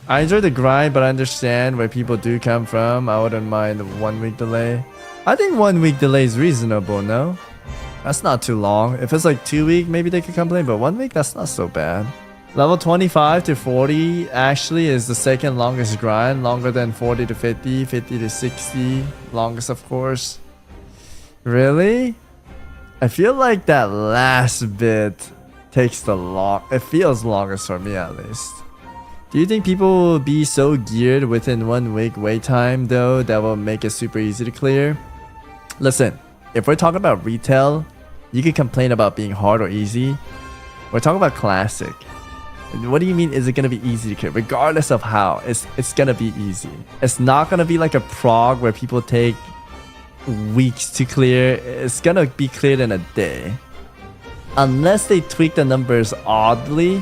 I enjoy the grind, but I understand where people do come from. I wouldn't mind the 1 week delay. I think 1 week delay is reasonable, no? That's not too long. If it's like 2 week, maybe they could complain, but 1 week, that's not so bad. Level 25 to 40 actually is the second longest grind, longer than 40 to 50, 50 to 60, longest of course. Really? I feel like that last bit takes the it feels longest for me at least. Do you think people will be so geared within 1 week wait time though that will make it super easy to clear? Listen, if we're talking about retail, you can complain about being hard or easy. We're talking about classic. What do you mean is it going to be easy to clear? Regardless of how, it's going to be easy. It's not going to be like a prog where people take weeks to clear. It's going to be cleared in a day. Unless they tweak the numbers oddly.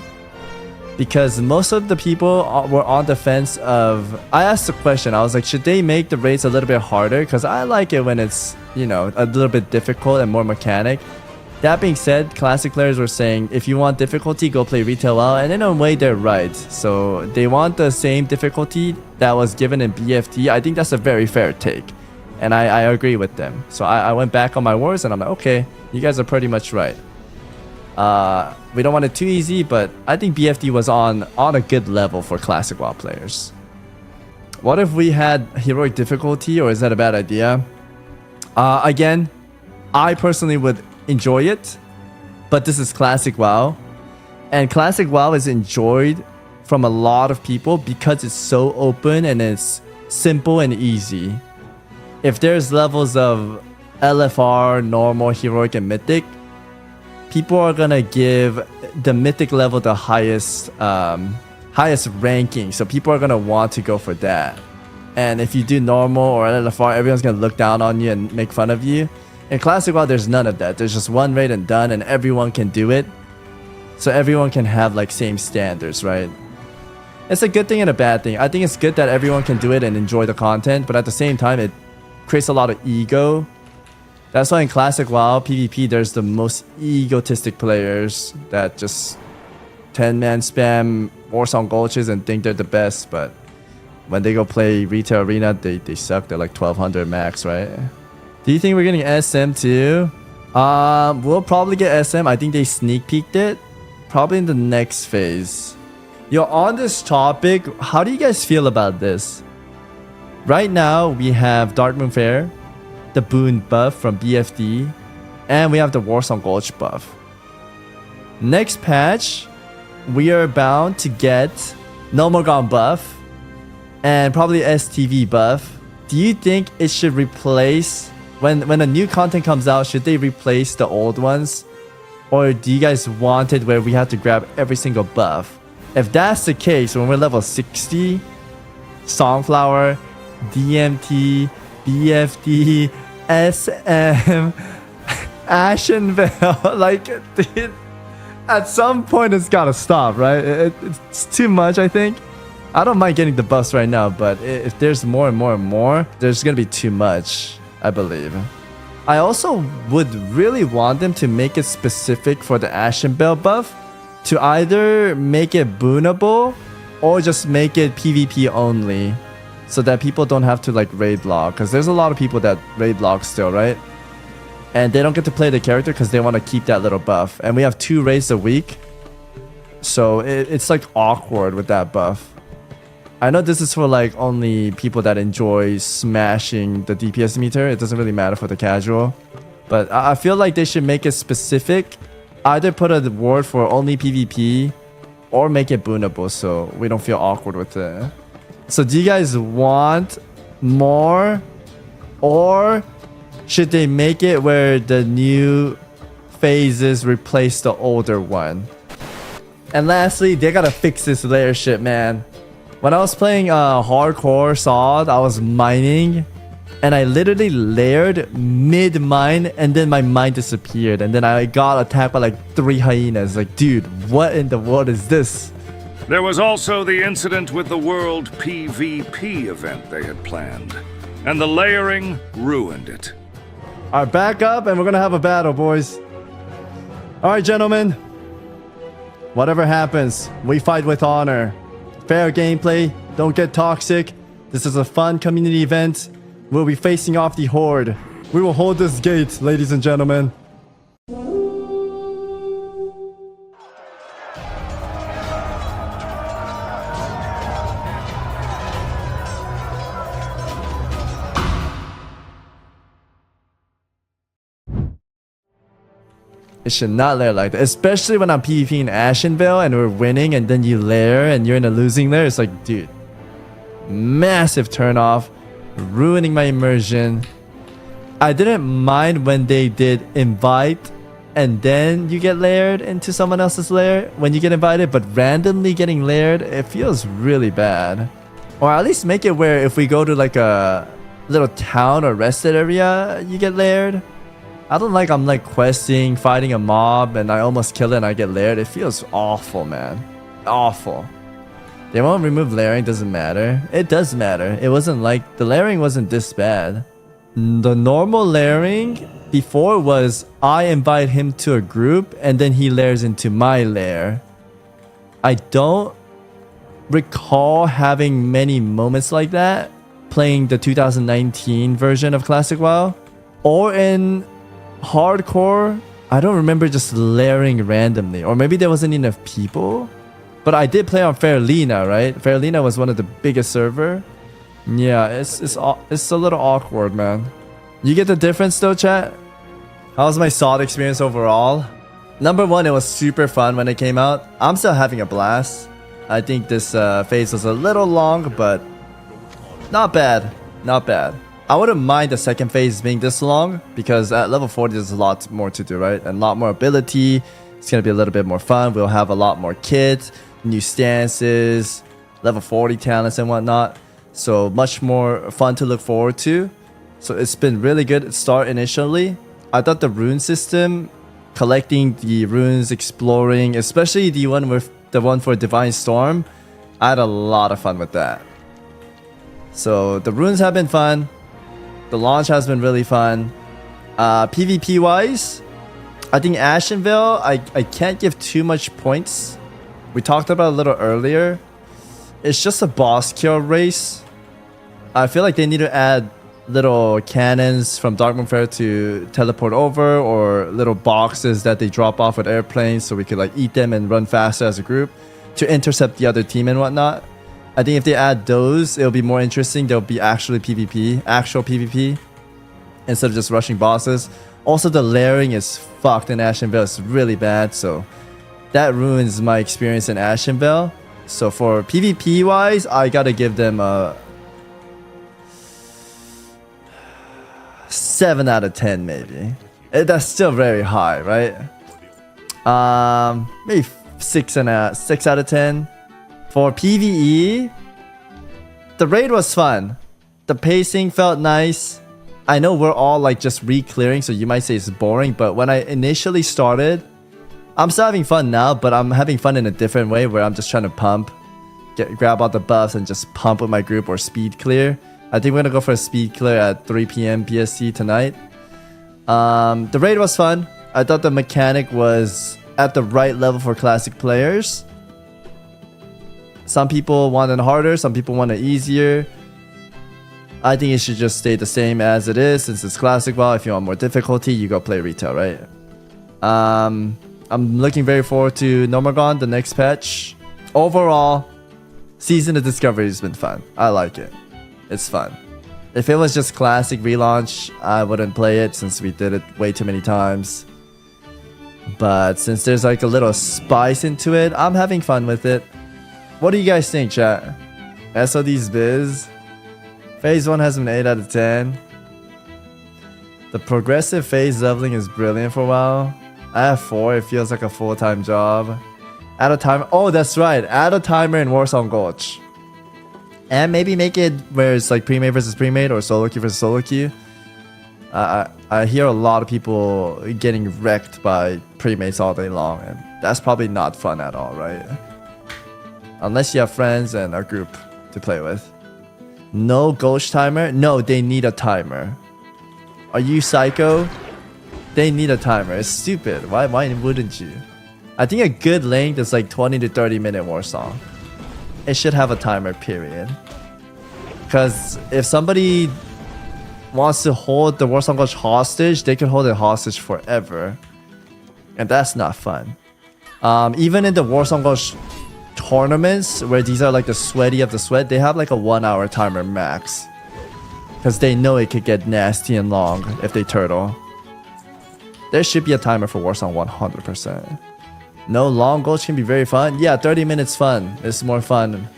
Because most of the people were on the fence of... I asked the question, I was like, should they make the rates a little bit harder? Because I like it when it's, you know, a little bit difficult and more mechanic. That being said, classic players were saying, if you want difficulty, go play retail WoW. And in a way, they're right. So they want the same difficulty that was given in BFT. I think that's a very fair take. And I agree with them. So I went back on my words and I'm like, okay, you guys are pretty much right. We don't want it too easy, but I think BFD was on a good level for classic WoW players. What if we had heroic difficulty, or is that a bad idea? Again, I personally would enjoy it, but this is classic WoW, and classic WoW is enjoyed from a lot of people because it's so open and it's simple and easy. If there's levels of LFR, normal, heroic, and mythic, people are gonna give the mythic level the highest ranking, so people are gonna want to go for that. And if you do normal or LFR, everyone's gonna look down on you and make fun of you. In classic WoW, there's none of that. There's just one raid and done, and everyone can do it, so everyone can have like same standards, right? It's a good thing and a bad thing. I think it's good that everyone can do it and enjoy the content, but at the same time, it creates a lot of ego. That's why in classic WoW PvP, there's the most egotistic players that just 10-man spam Warsong Gulches and think they're the best, but when they go play retail arena, they suck. They're like 1200 max, right? Do you think we're getting SM too? We'll probably get SM. I think they sneak peeked it. Probably in the next phase. Yo, on this topic, how do you guys feel about this? Right now, we have Darkmoon Fair, the Boon buff from BFD, and we have the Warsong Gulch buff. Next patch, we are bound to get No More Gone buff and probably STV buff. Do you think it should replace, when a new content comes out, should they replace the old ones? Or do you guys want it where we have to grab every single buff? If that's the case, when we're level 60, Songflower, DMT, BFD, SM, Ashenvale, like, dude, at some point it's gotta stop, right? It's too much, I think. I don't mind getting the buffs right now, but if there's more and more and more, there's gonna be too much, I believe. I also would really want them to make it specific for the Ashenvale buff, to either make it boonable or just make it PvP only, so that people don't have to like raid log, because there's a lot of people that raid log still, right? And they don't get to play the character because they want to keep that little buff. And we have 2 raids a week, so it's like awkward with that buff. I know this is for like only people that enjoy smashing the DPS meter. It doesn't really matter for the casual, but I feel like they should make it specific. Either put a word for only PvP or make it boonable so we don't feel awkward with it. So do you guys want more, or should they make it where the new phases replace the older one? And lastly, they gotta fix this layer shit, man. When I was playing hardcore SOD, I was mining, and I literally layered mid-mine, and then my mine disappeared, and then I got attacked by like 3 hyenas. Like, dude, what in the world is this? There was also the incident with the World PvP event they had planned, and the layering ruined it. Alright, back up and we're gonna have a battle, boys. Alright, gentlemen. Whatever happens, we fight with honor. Fair gameplay. Don't get toxic. This is a fun community event. We'll be facing off the Horde. We will hold this gate, ladies and gentlemen. It should not lair like that, especially when I'm PvP in Ashenvale and we're winning and then you lair and you're in a losing lair. It's like, dude, massive turn off, ruining my immersion. I didn't mind when they did invite and then you get layered into someone else's lair when you get invited, but randomly getting layered, it feels really bad. Or at least make it where if we go to like a little town or rested area, you get layered. I don't like I'm like questing, fighting a mob, and I almost kill it and I get layered. It feels awful, man. Awful. They won't remove layering, doesn't matter. It does matter. It wasn't like, the layering wasn't this bad. The normal layering before was I invite him to a group and then he layers into my lair. I don't recall having many moments like that playing the 2019 version of Classic WoW. Or in hardcore, I don't remember just layering randomly, or maybe there wasn't enough people. But I did play on Fairlina, right? Fairlina was one of the biggest server. Yeah, it's a little awkward, man. You get the difference though, chat? How was my SOD experience overall? Number one, it was super fun when it came out. I'm still having a blast. I think this phase was a little long, but not bad. Not bad. I wouldn't mind the second phase being this long because at level 40 there's a lot more to do, right? And a lot more ability. It's going to be a little bit more fun. We'll have a lot more kits, new stances, level 40 talents and whatnot. So much more fun to look forward to. So it's been really good start initially. I thought the rune system, collecting the runes, exploring, especially the one for Divine Storm, I had a lot of fun with that. So the runes have been fun. The launch has been really fun. PvP wise, I think Ashenvale, I can't give too much points. We talked about it a little earlier. It's just a boss kill race. I feel like they need to add little cannons from Darkmoon Fair to teleport over, or little boxes that they drop off with airplanes so we could like eat them and run faster as a group to intercept the other team and whatnot. I think if they add those, it'll be more interesting. There'll be actual PvP, instead of just rushing bosses. Also, the layering is fucked in Ashenvale. It's really bad, so that ruins my experience in Ashenvale. So for PvP wise, I gotta give them a 7 out of 10 maybe. That's still very high, right? Maybe 6 out of 10. For PvE, the raid was fun. The pacing felt nice. I know we're all like just re-clearing, so you might say it's boring, but when I initially started, I'm still having fun now, but I'm having fun in a different way where I'm just trying to pump, grab all the buffs and just pump with my group or speed clear. I think we're gonna go for a speed clear at 3 p.m. PST tonight. The raid was fun. I thought the mechanic was at the right level for classic players. Some people want it harder, some people want it easier. I think it should just stay the same as it is since it's classic WoW. If you want more difficulty, you go play retail, right? I'm looking very forward to Nomagon, the next patch. Overall, Season of Discovery has been fun. I like it. It's fun. If it was just classic relaunch, I wouldn't play it since we did it way too many times. But since there's like a little spice into it, I'm having fun with it. What do you guys think, chat? SOD's Biz? Phase 1 has been 8 out of 10. The progressive phase leveling is brilliant for a while. I have 4, it feels like a full-time job. Add a timer. Oh, that's right. Add a timer in Warsong Gulch. And maybe make it where it's like pre-made versus pre-made or solo queue versus solo queue. I hear a lot of people getting wrecked by pre-mates all day long, and that's probably not fun at all, right? Unless you have friends and a group to play with. No Gulch timer? No, they need a timer. Are you psycho? They need a timer. It's stupid. Why wouldn't you? I think a good length is like 20 to 30 minute Warsong. it should have a timer, period. Because if somebody wants to hold the Warsong Gulch hostage, they can hold it hostage forever. And that's not fun. Even in the Warsong Gulch tournaments, where these are like the sweaty of the sweat, they have like a 1 hour timer max. Because they know it could get nasty and long if they turtle. There should be a timer for Warsong 100%. No, long gulch can be very fun. Yeah, 30 minutes fun. It's more fun.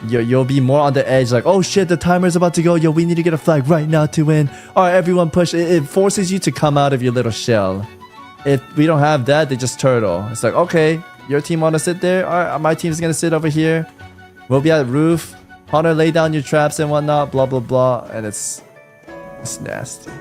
You'll be more on the edge, like, oh shit, the timer's about to go. Yo, we need to get a flag right now to win. Alright, everyone push. It forces you to come out of your little shell. If we don't have that, they just turtle. It's like, okay, your team want to sit there? Alright, my team's gonna sit over here. We'll be at the roof. Hunter, lay down your traps and whatnot, blah blah blah. And it's nasty.